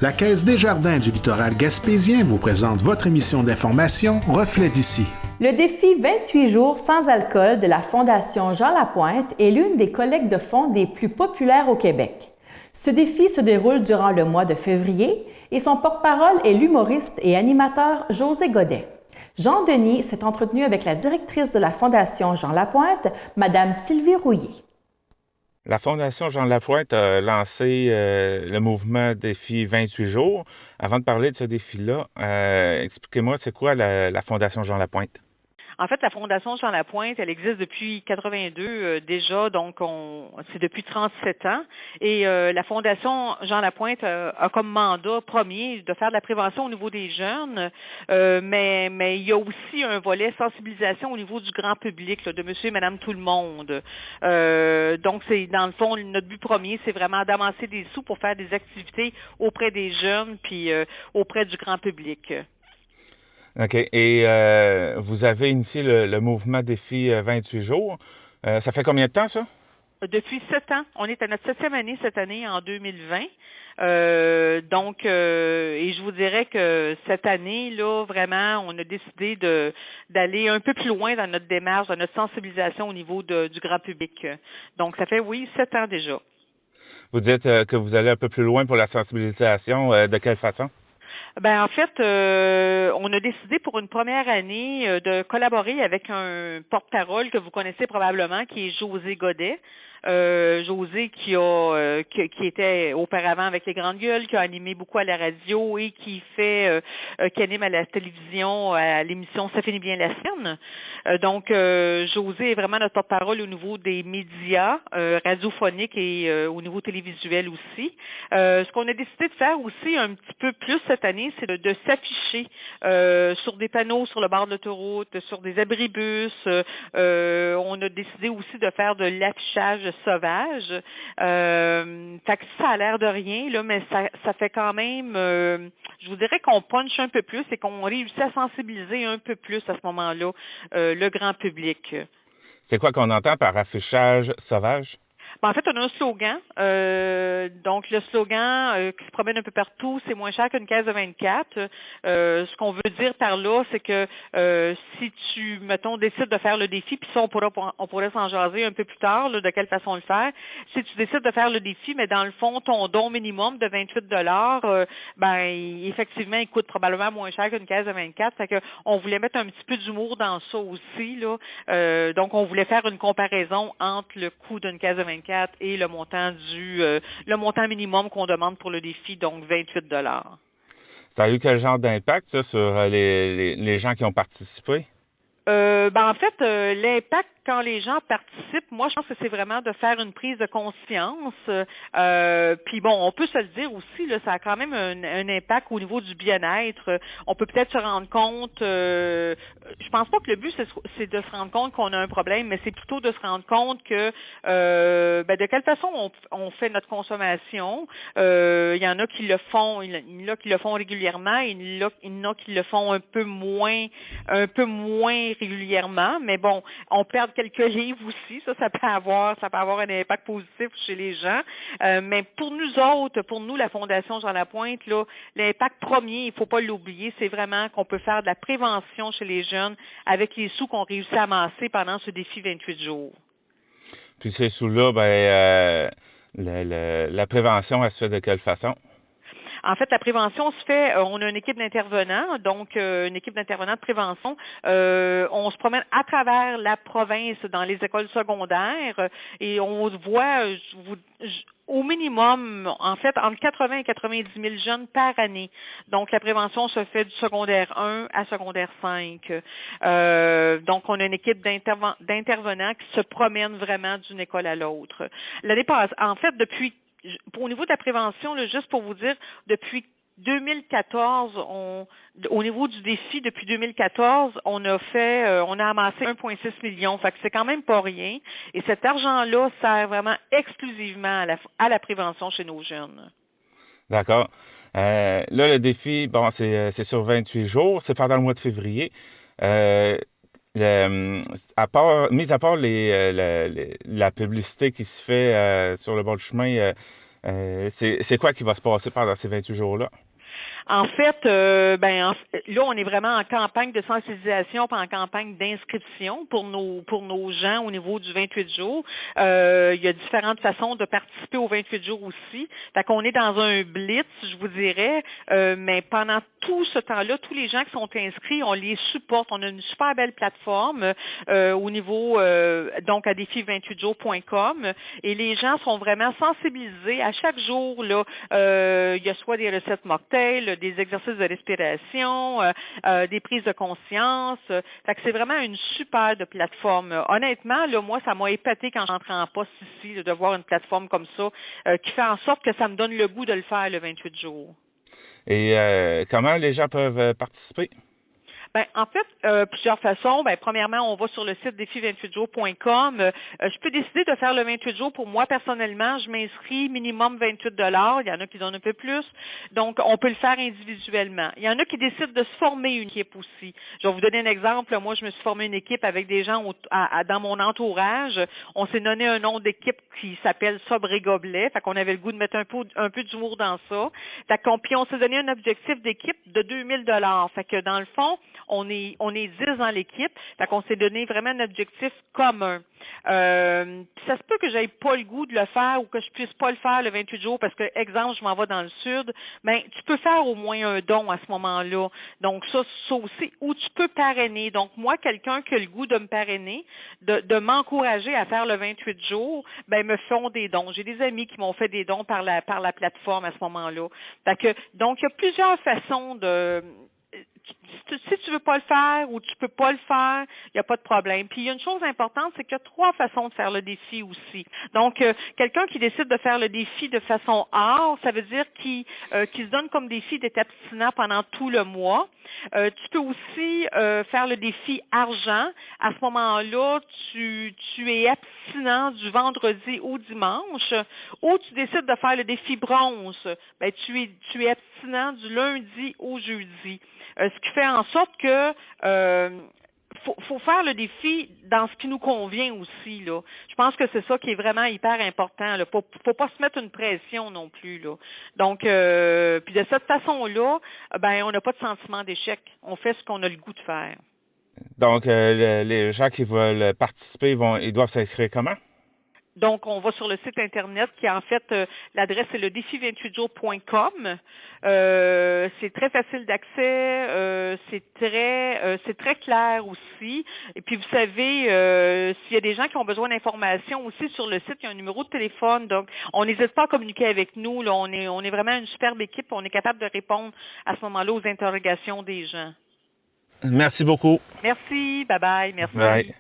La Caisse Desjardins du littoral gaspésien vous présente votre émission d'information Reflet d'ici. Le défi 28 jours sans alcool de la Fondation Jean Lapointe est l'une des collectes de fonds des plus populaires au Québec. Ce défi se déroule durant le mois de février et son porte-parole est l'humoriste et animateur José Godet. Jean-Denis s'est entretenu avec la directrice de la Fondation Jean Lapointe, Madame Sylvie Rouillé. La Fondation Jean Lapointe a lancé le mouvement Défi 28 jours. Avant de parler de ce défi-là, expliquez-moi, c'est quoi la Fondation Jean Lapointe? En fait, la Fondation Jean Lapointe, elle existe depuis 82 déjà, donc c'est depuis 37 ans. Et la Fondation Jean Lapointe a comme mandat premier de faire de la prévention au niveau des jeunes, mais il y a aussi un volet sensibilisation au niveau du grand public, là, de monsieur et madame tout le monde. Donc, c'est dans le fond, notre but premier, c'est vraiment d'amasser des sous pour faire des activités auprès des jeunes puis auprès du grand public. OK. Et vous avez initié le mouvement Défi 28 jours. Ça fait combien de temps, ça? Depuis 7 ans. On est à notre 7e année cette année, en 2020. Et je vous dirais que cette année, là, vraiment, on a décidé d'aller un peu plus loin dans notre démarche, dans notre sensibilisation au niveau du grand public. Donc, ça fait, 7 ans déjà. Vous dites que vous allez un peu plus loin pour la sensibilisation. De quelle façon? En fait, on a décidé pour une première année de collaborer avec un porte-parole que vous connaissez probablement, qui est José Godet. José qui était auparavant avec les Grandes Gueules, qui a animé beaucoup à la radio et qui anime à la télévision à l'émission Ça finit bien la sienne. José est vraiment notre porte-parole au niveau des médias radiophoniques et au niveau télévisuel aussi. Ce qu'on a décidé de faire aussi un petit peu plus cette année, c'est de s'afficher sur des panneaux sur le bord de l'autoroute, sur des abribus. On a décidé aussi de faire de l'affichage sauvage. Fait que ça a l'air de rien, là, mais ça fait quand même, je vous dirais qu'on punch un peu plus et qu'on réussit à sensibiliser un peu plus à ce moment-là le grand public. C'est quoi qu'on entend par affichage sauvage? En fait, on a un slogan. Donc, le slogan qui se promène un peu partout, c'est moins cher qu'une caisse de 24. Ce qu'on veut dire par là, c'est que si tu, mettons, décides de faire le défi, puis ça, on pourrait s'en jaser un peu plus tard, là, de quelle façon le faire. Si tu décides de faire le défi, mais dans le fond, ton don minimum de 28 effectivement, il coûte probablement moins cher qu'une caisse de 24. Fait que on voulait mettre un petit peu d'humour dans ça aussi, là. Donc, on voulait faire une comparaison entre le coût d'une caisse de 24 et le montant le montant minimum qu'on demande pour le défi, donc 28 $. Ça a eu quel genre d'impact, ça, sur les gens qui ont participé? L'impact quand les gens participent, moi, je pense que c'est vraiment de faire une prise de conscience. Puis bon, on peut se le dire aussi, là, ça a quand même un impact au niveau du bien-être. On peut peut-être se rendre compte, je pense pas que le but, c'est de se rendre compte qu'on a un problème, mais c'est plutôt de se rendre compte que de quelle façon on fait notre consommation. Il y en a qui le font, il y en a qui le font régulièrement, il y en a qui le font un peu moins régulièrement, mais bon, on perd quelques livres aussi, ça peut avoir un impact positif chez les gens. Mais pour nous, la Fondation Jean Lapointe, là, l'impact premier, il faut pas l'oublier, c'est vraiment qu'on peut faire de la prévention chez les jeunes avec les sous qu'on réussit à amasser pendant ce défi 28 jours. Puis ces sous-là, la prévention, elle se fait de quelle façon? En fait, la prévention se fait, on a une équipe d'intervenants, donc une équipe d'intervenants de prévention. On se promène à travers la province dans les écoles secondaires et on voit au minimum, en fait, entre 80 et 90 000 jeunes par année. Donc, la prévention se fait du secondaire 1 à secondaire 5. Donc, on a une équipe d'intervenants qui se promènent vraiment d'une école à l'autre. L'année passée, en fait, au niveau de la prévention, là, juste pour vous dire, depuis 2014, au niveau du défi, depuis 2014, on a amassé 1,6 million. Fait que c'est quand même pas rien. Et cet argent-là sert vraiment exclusivement à la prévention chez nos jeunes. D'accord. Là, le défi, c'est sur 28 jours. C'est pendant le mois de février. Mis à part la publicité qui se fait sur le bord du chemin, C'est quoi qui va se passer pendant ces 28 jours-là? En fait, là, on est vraiment en campagne de sensibilisation, pas en campagne d'inscription pour nos gens au niveau du 28 jours. Il y a différentes façons de participer aux 28 jours aussi. Fait qu'on est dans un blitz, je vous dirais, mais pendant tout ce temps-là, tous les gens qui sont inscrits, on les supporte. On a une super belle plateforme au niveau, donc à défi28jours.com, et les gens sont vraiment sensibilisés. À chaque jour, là, il y a soit des recettes mocktails, des exercices de respiration, des prises de conscience. Fait que c'est vraiment une super de plateforme. Honnêtement, là, moi, ça m'a épaté quand j'entrais en poste ici, de voir une plateforme comme ça qui fait en sorte que ça me donne le goût de le faire le 28 jours. Et comment les gens peuvent participer? Ben, en fait, plusieurs façons. Ben, premièrement, on va sur le site défi28jours.com. Je peux décider de faire le 28 jours pour moi personnellement. Je m'inscris minimum 28 $. Il y en a qui donnent un peu plus. Donc, on peut le faire individuellement. Il y en a qui décident de se former une équipe aussi. Je vais vous donner un exemple. Moi, je me suis formé une équipe avec des gens dans mon entourage. On s'est donné un nom d'équipe qui s'appelle Sobre et Gobelet. Fait qu'on avait le goût de mettre un peu d'humour dans ça. Puis on s'est donné un objectif d'équipe de 2000 $. Fait que dans le fond, on est 10 dans l'équipe, fait qu'on s'est donné vraiment un objectif commun. Ça se peut que j'aille pas le goût de le faire ou que je puisse pas le faire le 28 jours parce que, exemple, je m'en vais dans le sud, mais tu peux faire au moins un don à ce moment-là. Donc ça aussi, ou tu peux parrainer. Donc moi, quelqu'un qui a le goût de me parrainer, de m'encourager à faire le 28 jours, ben me font des dons. J'ai des amis qui m'ont fait des dons par la plateforme à ce moment-là. Fait que, donc il y a plusieurs façons de si tu veux pas le faire ou tu peux pas le faire, il n'y a pas de problème. Puis il y a une chose importante, c'est qu'il y a 3 façons de faire le défi aussi. Donc, quelqu'un qui décide de faire le défi de façon hors, ça veut dire qu'il se donne comme défi d'être abstinent pendant tout le mois. Tu peux aussi faire le défi argent. À ce moment-là, tu es abstinent du vendredi au dimanche, ou tu décides de faire le défi bronze. Ben tu es abstinent du lundi au jeudi. Ce qui fait en sorte que faut faire le défi dans ce qui nous convient aussi, là. Je pense que c'est ça qui est vraiment hyper important, là. Faut pas se mettre une pression non plus, là. Donc, puis de cette façon-là, ben on n'a pas de sentiment d'échec. On fait ce qu'on a le goût de faire. Donc, les gens qui veulent participer, ils doivent s'inscrire comment? Donc, on va sur le site Internet qui, en fait, l'adresse est le défi28jours.com. C'est très facile d'accès, c'est très clair aussi. Et puis, vous savez, s'il y a des gens qui ont besoin d'informations aussi sur le site, il y a un numéro de téléphone. Donc, on n'hésite pas à communiquer avec nous. Là, on est vraiment une superbe équipe. On est capable de répondre à ce moment-là aux interrogations des gens. Merci beaucoup. Merci. Bye-bye. Merci. Bye.